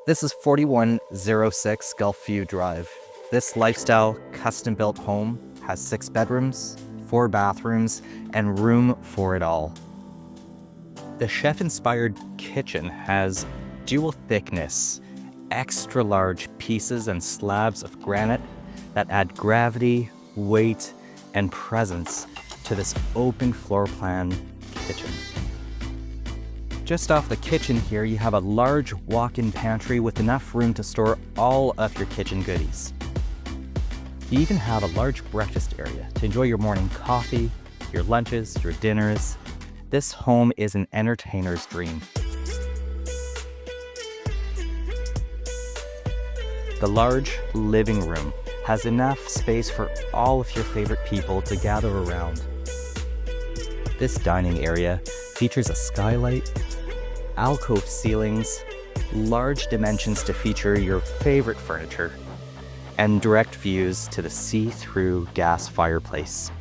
This is 4106 Gulfview Drive. This lifestyle custom-built home has 6 bedrooms, 4 bathrooms, and room for it all. The chef-inspired kitchen has dual thickness, extra large pieces and slabs of granite that add gravity, weight, and presence to this open floor plan kitchen. Just off the kitchen here, you have a large walk-in pantry with enough room to store all of your kitchen goodies. You even have a large breakfast area to enjoy your morning coffee, your lunches, your dinners. This home is an entertainer's dream. The large living room has enough space for all of your favorite people to gather around. This dining area features a skylight, alcove ceilings, large dimensions to feature your favorite furniture, and direct views to the see-through gas fireplace.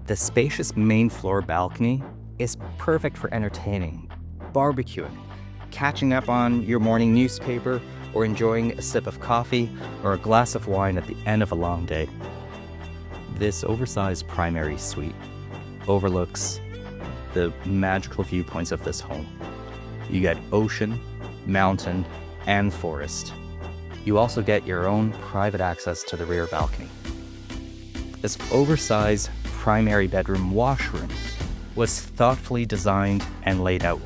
The spacious main floor balcony is perfect for entertaining, barbecuing, catching up on your morning newspaper, or enjoying a sip of coffee or a glass of wine at the end of a long day. This oversized primary suite overlooks the magical viewpoints of this home. You get ocean, mountain, and forest. You also get your own private access to the rear balcony. This oversized primary bedroom washroom was thoughtfully designed and laid out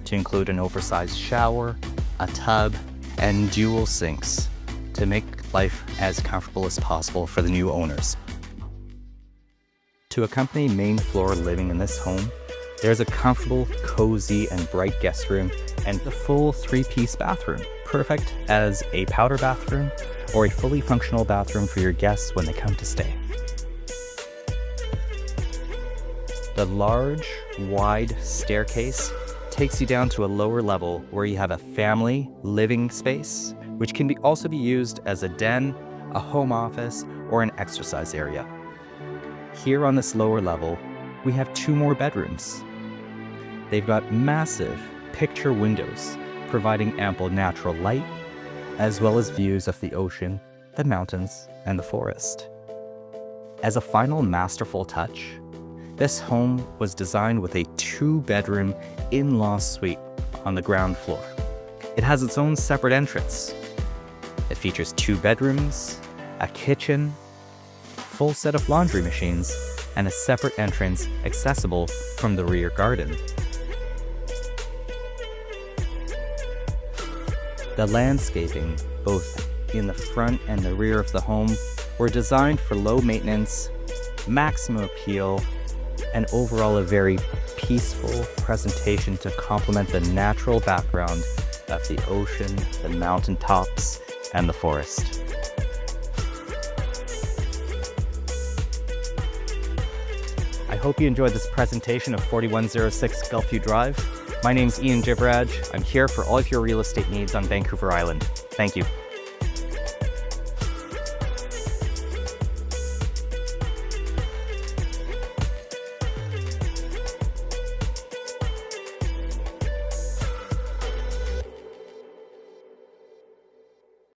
to include an oversized shower, a tub, and dual sinks to make life as comfortable as possible for the new owners. To accompany main floor living in this home, there's a comfortable, cozy, and bright guest room and the full 3-piece bathroom, perfect as a powder bathroom or a fully functional bathroom for your guests when they come to stay. The large, wide staircase takes you down to a lower level where you have a family living space, which can also be used as a den, a home office, or an exercise area. Here on this lower level, we have 2 more bedrooms. They've got massive picture windows, providing ample natural light, as well as views of the ocean, the mountains, and the forest. As a final masterful touch, this home was designed with a 2-bedroom in-law suite on the ground floor. It has its own separate entrance. It features 2 bedrooms, a kitchen, full set of laundry machines, and a separate entrance accessible from the rear garden. The landscaping, both in the front and the rear of the home, were designed for low maintenance, maximum appeal, and overall a very peaceful presentation to complement the natural background of the ocean, the mountaintops, and the forest. I hope you enjoyed this presentation of 4106 Gulfview Drive. My name's Jivraj. I'm here for all of your real estate needs on Vancouver Island. Thank you.